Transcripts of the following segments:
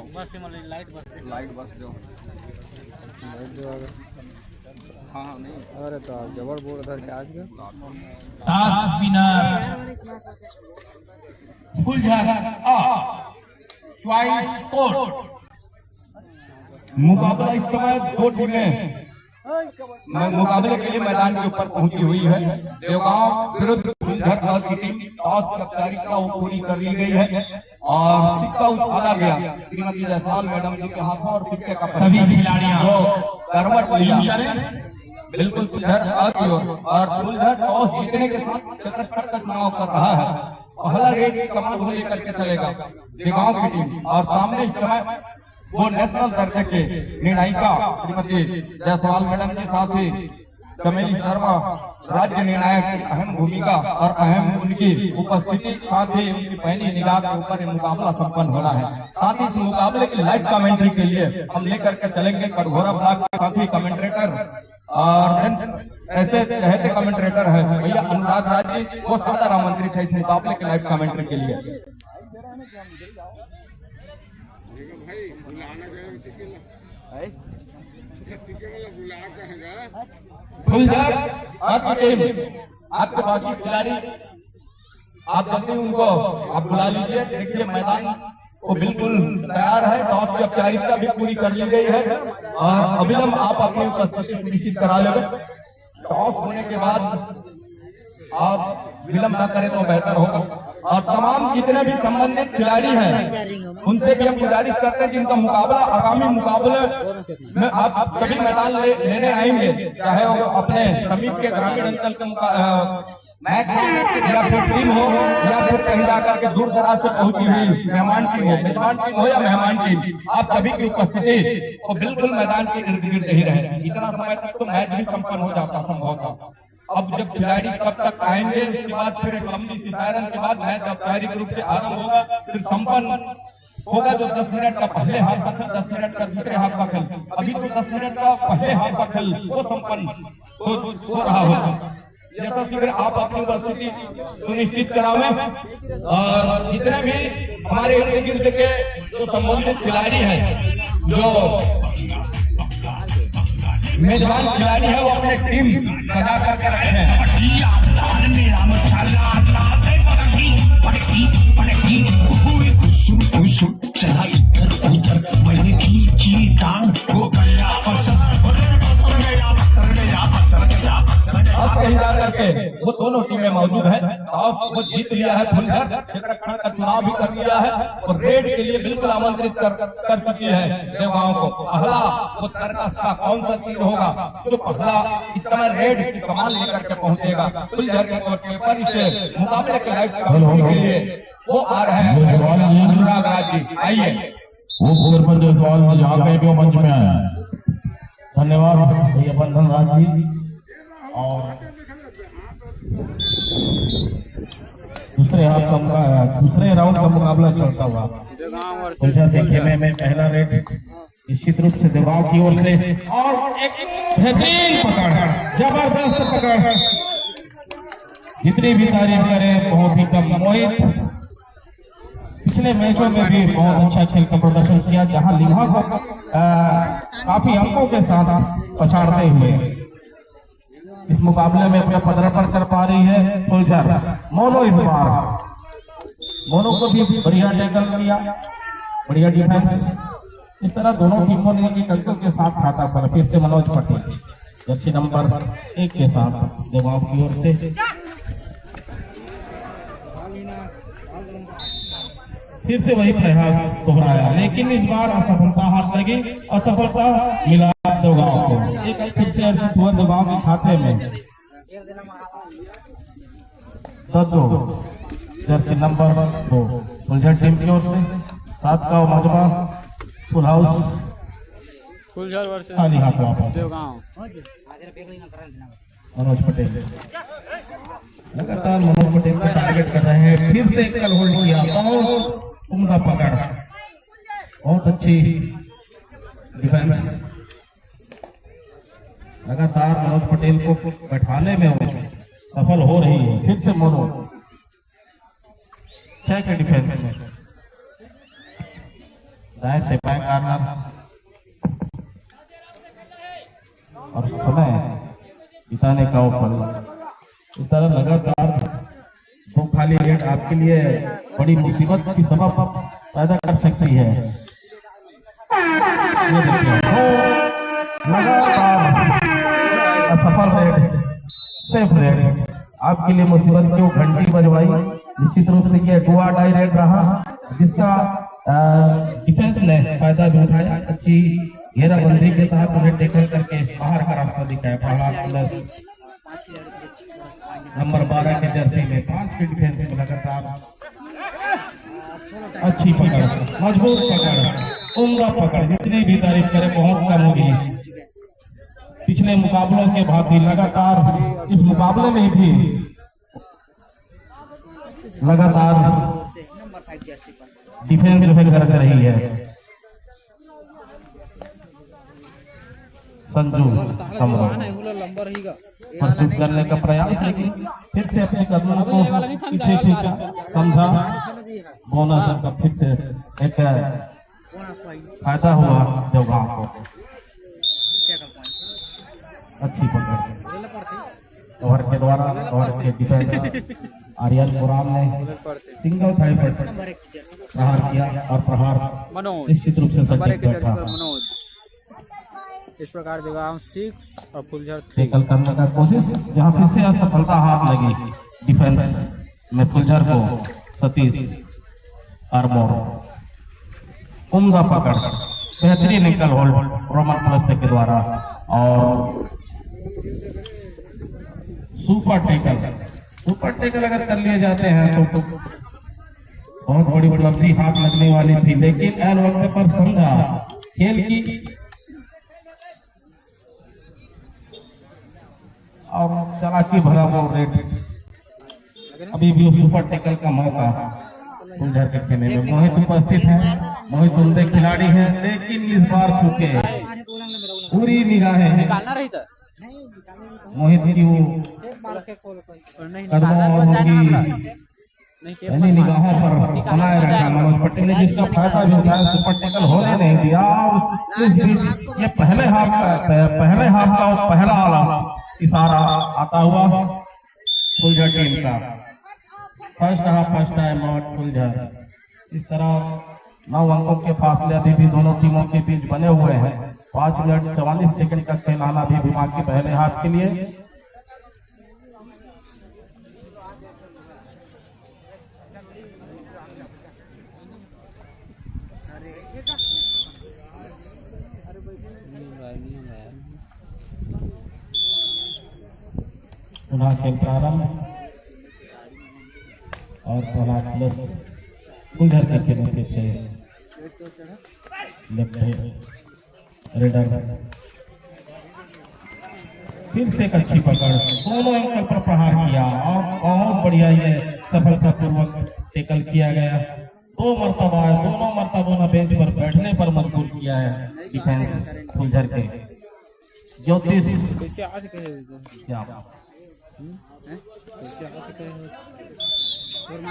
Light बस जो हाँ नहीं अरे तो आप जबर बोल रहे थे आज का task winner Phuljhar choice code. मुकाबला इस समय दो टीमें मुकाबले के लिए मैदान के ऊपर पहुंची हुई है। देवगांव विरुद्ध फुलझर की टीम टॉस की औपचारिकता वो पूरी कर ली गई है और सिक्का उछाला गया श्रीमती जायसवाल मैडम जी के हाथों और सिक्के का सभी खिलाड़ियों करवट लिया बिल्कुल फुलझर की ओर और फुलझर टॉस जीतने के साथ चक्कर का चुनाव कर रहा है। पहला रेड कमान को लेकर के चलेगा देवगांव की टीम और सामने इस समय वो नेशनल दर्जे के निर्णायिका श्रीमती जायसवाल मैडम के साथ ही चमेली शर्मा राज्य निर्णायक की अहम भूमिका और अहम उनकी उपस्थिति साथ ही उनकी पहली निगाह के ऊपर मुकाबला संपन्न होना है। साथ ही इस मुकाबले की लाइव कमेंट्री के लिए हम लेकर के चलेंगे कटघोरा ब्लॉक के साथी कमेंट्रेटर और ऐसे कहते कमेंट्रेटर है भैया अनुराग राज जी, वो सादर आमंत्रित है इस मुकाबले के लाइव कमेंट्री के लिए। फुलझर आपकी टीम आपके बाकी खिलाड़ी आप जल्दी उनको आप बुला लीजिए। देखिए मैदान वो बिल्कुल तैयार है। टॉस की औपचारिकता भी पूरी कर ली गई है और अविलंब आप अपनी उपस्थिति सुनिश्चित करा लेंगे। टॉस होने के बाद आप विलंब न करें तो बेहतर होगा। और तमाम जितने भी संबंधित खिलाड़ी हैं उनसे भी हम गुजारिश करते हैं जिनका मुकाबला आगामी मुकाबले में आप सभी मैदान लेने आएंगे, चाहे वो अपने समीप के ग्रामीण अंचल के मैच या फिर टीम हो या फिर कहीं जाकर के दूर दराज से पहुंची हुई मेहमान टीम हो, मेजबान टीम हो या मेहमान टीम, आप सभी की उपस्थिति तो बिल्कुल मैदान के इर्द गिर्द ही रहे। इतना समय तक तो मैच भी संपन्न हो जाता संभव था। अब जब खिलाड़ी कब तक आएंगे उसके बाद फिर एक लंबी सी सायरन के बाद मैच औपचारिक रूप से आरंभ होगा, फिर संपन्न होगा। जो 10 मिनट का पहले हाफ का खेल, 10 मिनट का दूसरे हाफ का खेल, अभी तो 10 मिनट का पहले हाफ का खेल वो संपन्न हो रहा होगा। जैसा फिर आप अपनी उपस्थिति सुनिश्चित करावें और जितने भी हमारे इर्द गिर्द के जो संबंधित खिलाड़ी हैं, जो मेजबान खिलाड़ी है, वो अपने टीम सजा करके रखे हैं। चला इधर उधर मैंने खींची टांग वो गया कहीं जा करके वो दोनों टीमें मौजूद है। टॉस वो जीत लिया है फुलझर, क्षेत्रक्षण का चुनाव भी कर लिया है और रेड के लिए बिल्कुल आमंत्रित कर चुकी है देवगांव को। पहला वो तरकस का कौन सा तीर होगा जो पहला इस समय रेड की कमान लेकर के पहुंचेगा फुलझर के कोर्ट पर। इस मुकाबले के लाइव के लिए वो आ रहे हैं अनुराग राज जी, आइए। वो भूगर्भ जायसवाल जहाँ कहीं भी मंच में आया। धन्यवाद भैया बंधन राज जी। और दूसरे राउंड का मुकाबला चलता हुआ फुलझर के खेमे में पहला रेड निश्चित रूप से देवगांव की ओर से और एक बेहतरीन पकड़, जबरदस्त पकड़, जितनी भी तारीफ करें बहुत ही कम। मोहित पिछले मैचों में भी बहुत अच्छा खेल का प्रदर्शन किया, जहां लिम्हा को काफी अंकों के साथ पछाड़ते हुए इस मुकाबले में अपना पदार्पण कर पा रही है फुलझर। मोनो इस बार मोनो को भी बढ़िया टैकल किया, बढ़िया डिफेंस। इस तरह दोनों टीमों ने एक अंकों के साथ खाता पर फिर से मनोज पटेल जर्सी नंबर 1 के साथ देवगांव की ओर से फिर से वही प्रयास दोहराया, लेकिन इस बार असफलता हाथ लगी, असफलता मिला देवगांव को। एक फिर से हुआ देवगांव के खाते में 2 जर्सी नंबर 2 फुलझर टीम की ओर से। 7 का मजबा फुल हाउस खाली हाथ वापस मनोज पटेल लगातार मनोज पटेल को टारगेट कर रहे हैं। फिर से एक होल्ड किया, बहुत उम्दा पकड़, बहुत अच्छी डिफेंस। लगातार मनोज पटेल को बैठाने में सफल हो रही है। फिर से मनोज के डिफेंस में दाएं से बाएं कॉर्नर और समय बिताने का ओपन। इस तरह लगातार दो खाली रेड आपके लिए बड़ी मुसीबत की सबब पैदा कर सकती है। ये देखिए लगातार असफल रेड, सेफ रेड आपके लिए मुसीबत क्यों घंटी बजवाई। निश्चित रूप से ये डू और डाई रेड रहा जिसका डिफेंस ने फायदा भी उठाया। अच्छी घेराबंदी के साथ उन्हें टेकल करके बाहर का रास्ता दिखाया। प्रहलाद नंबर 12 के जर्सी में 5 फीट डिफेंस में लगातार अच्छी पकड़, मजबूत पकड़, उम्दा पकड़, जितनी भी तारीफ करे बहुत कम होगी। पिछले मुकाबलों के भांति लगातार इस मुकाबले में भी लगातार डिफेंस गरज रही है। संजू कमरा प्रस्तुत करने का प्रयास, लेकिन फिर से अपने कदमों को पीछे खींचा, समझा। बोनस का फिर से एक फायदा हुआ देवगांव को। अच्छी पकड़ ओवर के द्वारा, ओवर के डिफेंस आर्यन पुराम ने सिंगल थाई पर प्रहार किया और प्रहार निश्चित रूप से सटीक बैठा। इस प्रकार देवगांव 6 और फुलझर टेकल करने का कोशिश, जहां फिर से असफलता हाथ लगी डिफेंस में फुलझर को। सतीश आर्मोर उम्दा पकड़, बेहतरीन निकल होल्ड रोमन प्लस्ते के द्वारा और सुपर टेकल अगर कर लिए जाते हैं तो बहुत बड़ी उपलब्धि हाथ लगने वाली थी, लेकिन ऐन वक्त पर समझा खेल की और चालाकी भरा वो रेड। अभी भी सुपर टेकल का मौका फुलझर के खेमे में। मोहित उपस्थित हैं, मोहित उम्दे खिलाड़ी हैं, लेकिन इस बार चुके पूरी निगाहें मोहित की कदमों और उनकी निगाहों पर बनाए रखा मनोज पटेल ने, जिसका फायदा भी उठाया। सुपर टेकल होने नहीं दिया और इस बीच ये पहले हाफ का पहला आला इशारा आता हुआ फुलझर टीम का। First time out Phuljhar. इस तरह 9 अंकों के फासले अभी भी दोनों टीमों के बीच बने हुए हैं। 5 मिनट 44 सेकंड का खेल आना भी दिमाग के पहले हाथ के लिए। पुनः खेल प्रारंभ और प्रहलाद प्लस फुलझर के खेल में से लेफ्ट रेडर फिर से एक अच्छी पकड़, दोनों एंकल पर प्रहार किया और बहुत बढ़िया ये सफलतापूर्वक टेकल किया गया। 2 मरतबा दोनों मरतबा बेंच पर बैठने पर मजबूर किया है डिफेंस फुलझर के। ज्योतिष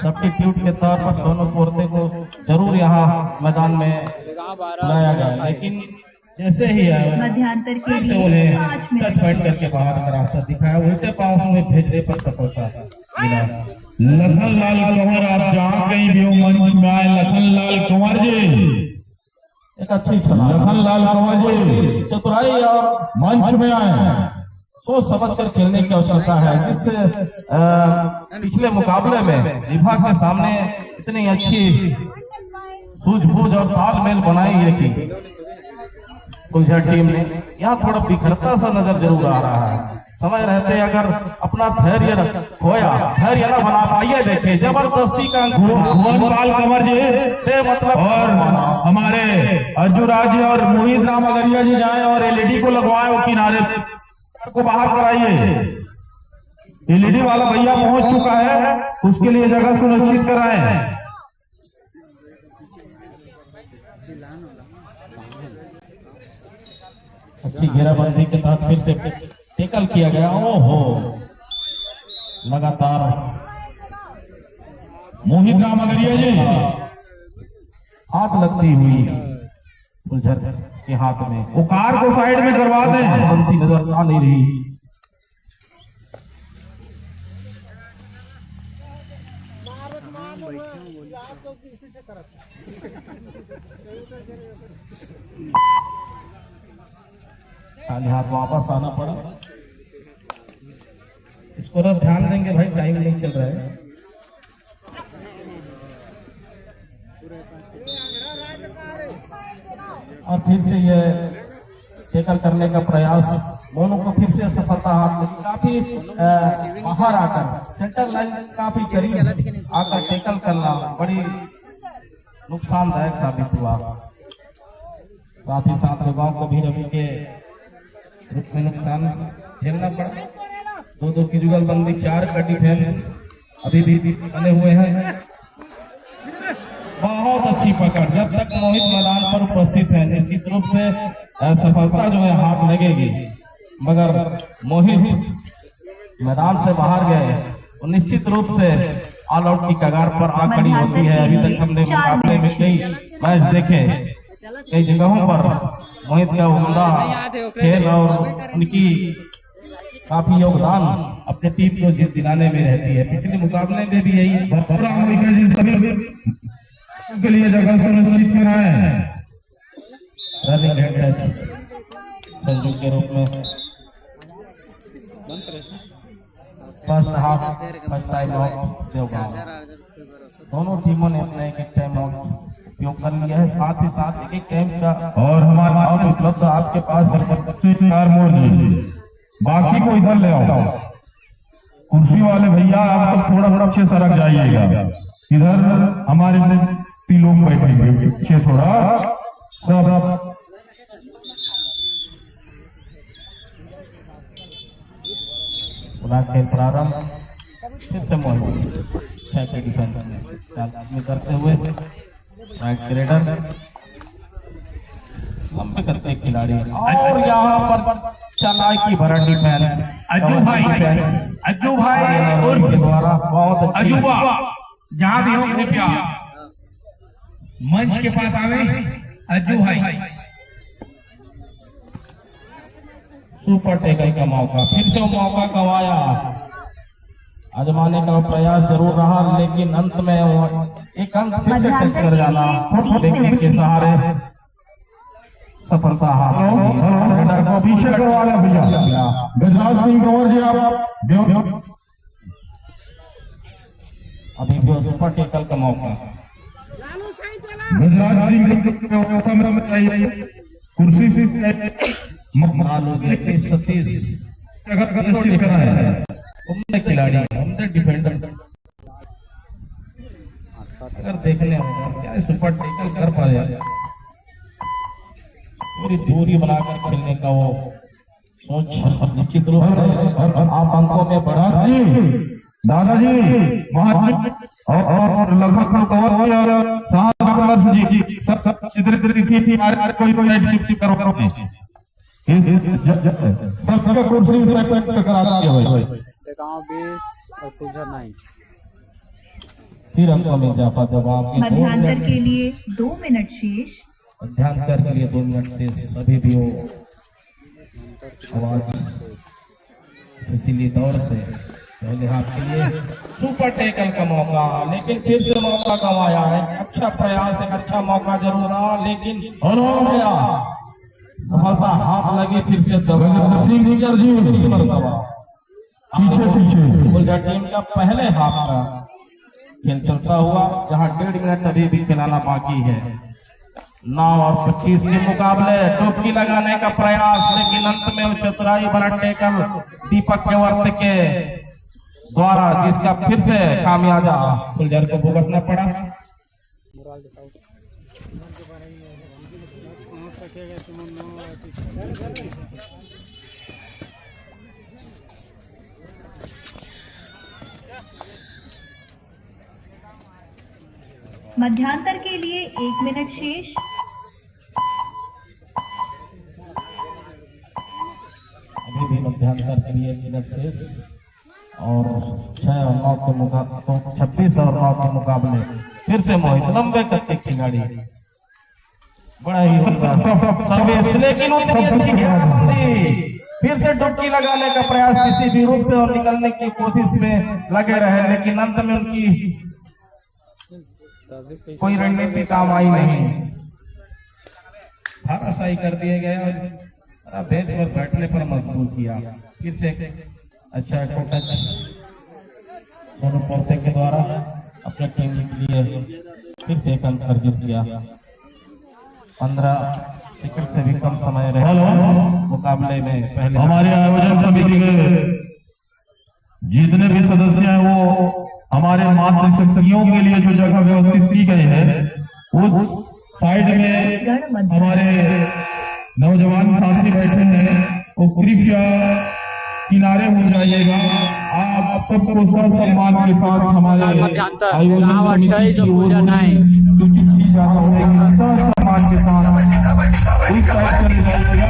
सब्स्टिट्यूट के तौर पर सोनू पोर्ते को जरूर यहाँ मैदान में लाया गया, लेकिन जैसे ही मध्यांतर के लिए उन्हें टच पॉइंट करके बाहर का रास्ता दिखाया, उल्टे पांव में भेजने पर सफलता मिला। लखनलाल कंवर, आप जहाँ कहीं भी हो मंच में आए। लखनलाल कंवर जी, एक अच्छी छलांग। लखनलाल कंवर जी चतुराई और मंच में आए। सोच समझ कर खेलने की आवश्यकता है, जिस पिछले मुकाबले में विभाग के सामने इतनी अच्छी सूझबूझ और तालमेल बनाई है कि फुलझर टीम ने, यहाँ थोड़ा बिखरता सा नजर जरूर आ रहा है। समय रहते अगर अपना धैर्य खोया, धैर्य न बना पाइए। देखिए जबरदस्ती का भुवनलाल कंवर जी मतलब और हमारे अर्जुराज जी और मोहित राम अगरिया जी जाए और एलईडी को लगवाए वो किनारे को बाहर कराइए। एलईडी वाला भैया पहुंच चुका है, उसके लिए जगह सुनिश्चित कराएं। अच्छी घेराबंदी के तहत फिर से टेकल किया गया। ओहो, लगातार मोहित राम अगरिया जी हाथ लगती हुई फुलझर के हाथ में। वो कार को साइड में करवा दें। बनती नजर आ नहीं रही। खाली हाथ वापस आना पड़ा। इस पर अब ध्यान देंगे भाई, टाइम नहीं चल रहा है। और फिर से ये टैकल करने का प्रयास, दोनों को फिर से सफलता हाथ में। काफी बाहर आकर सेंटर लाइन काफी करीब आकर टैकल करना बड़ी नुकसानदायक साबित हुआ। साथ ही साथ युवाओं को भी रवि के रुख में नुकसान झेलना पड़ा। दो की जुगलबंदी, 4 का डिफेंस अभी भी बने हुए हैं। बहुत अच्छी पकड़। जब तक मोहित मैदान पर उपस्थित है निश्चित रूप से सफलता जो है हाथ लगेगी, मगर मोहित मैदान से बाहर गए तो निश्चित रूप से ऑल आउट की कगार पर आ खड़ी होती है। अभी तक हमने मुकाबले में कई मैच देखे, कई जगहों पर मोहित का उम्दा खेल और उनकी काफी योगदान अपने टीम को जीत दिलाने में रहती है। पिछले मुकाबले में भी यही के लिए जगह सुनिश्चित कराएं। रनिंग हेड संजू के रूप में first half first time out Devgaon. दोनों टीमों ने अपना एक टाइम आउट उपयोग कर लिया है। साथ ही साथ एक टाइम का और हमारा उपलब्ध आपके पास 4 मोड़ लीजिए, बाकी को इधर ले आओ। कुर्सी वाले भैया आप सब थोड़ा पीछे सरक जाइएगा। इधर हमारे लोग बैठेंगे, पीछे थोड़ा सब। खेल प्रारंभ फिर से मोहित के डिफेंस में करते हुए राइट ग्रेडर लंबे करते खिलाड़ी, और यहाँ पर चलाई की भरा डिफेंस। अज्जू भाई और द्वारा बहुत अजूबा, जहाँ भी हो कृपया मंच के पास आवे। अज्जू भाई सुपर टैकल का मौका, फिर से वो मौका गंवाया। आजमाने का प्रयास जरूर रहा, लेकिन अंत में वो एक अंक फिर से टच कर जाना देखने के सहारे सफलता हाथ को पीछे करवा रहा भैया। गजराज सिंह कंवर जी आप अभी भी सुपर टैकल का मौका। गजराज सिंह कुर्सी सतीश उम्दा खिलाड़ी, उम्दा डिफेंडर। अगर देखने होगा क्या सुपर टैकल कर पाए, पूरी दूरी बनाकर खेलने का वो सोच निश्चित रूप से आप अंकों में बढ़ा। दादाजी और लगभग कवर हो यार जी सब इधर थी कोई शिफ्ट करो सबका कुर्सी करा भाई। और फुलझर 9 फिर अंकों में इजाफा। दबाव मध्यांतर के लिए 2 मिनट शेष। मध्यांतर के लिए 2 मिनट शेष। अभी भी वो आवाज, इसीलिए दौर से पहले हाथ के लिए सुपर टैकल का मौका, लेकिन फिर से मौका गंवाया है। अच्छा प्रयास, एक अच्छा मौका जरूर रहा, लेकिन हो गया। सफलता हाथ लगी फिर से पीछे फुलझर टीम का पहले हाफ का खेल चलता हुआ, जहां 1.5 मिनट अभी भी खिलाना बाकी है। 9 और 25 के मुकाबले टोपी लगाने का प्रयास, लेकिन अंत में वो चतुराई भरा टैकल दीपक केवर्त के द्वारा, जिसका फिर से खामियाजा फुलझर को भुगतना पड़ा। मध्यांतर के लिए 1 मिनट शेष। अभी भी मध्यांतर के लिए 1 मिनट शेष और 6 और 9 के मुकाबले 26 और 9 के मुकाबले फिर से मोहित लंबे करते खिलाड़ी बड़ा ही सर्विस, लेकिन उतनी अच्छी घेराबंदी, फिर से डुबकी लगाने का प्रयास किसी भी रूप से और निकलने की कोशिश में लगे रहे, लेकिन अंत में उनकी कोई रणनीति काम आई नहीं, धाराशाही कर दिए गए और बेंच पर बैठने पर मजबूर किया। फिर से अच्छा टच सोनू पोते के द्वारा अपने टीम के लिए फिर से एक अंक अर्जित किया। 15 सेकंड से भी कम समय रहे मुकाबले में। पहले हमारे आयोजन समिति के जितने भी सदस्य हैं वो हमारे मातृशक्तियों के लिए जो जगह व्यवस्थित की गई है उस साइड में हमारे नौजवान साथी बैठे हैं, वो कृपया किनारे हो जाइएगा। आप सबको सम्मान के साथ हमारे आयोजन समिति की ओर सूचित की जा रही है, सम्मान के साथ इस साइड पर जाइएगा।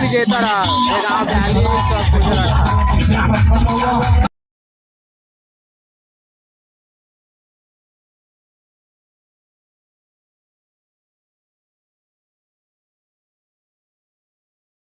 विजेता रहा,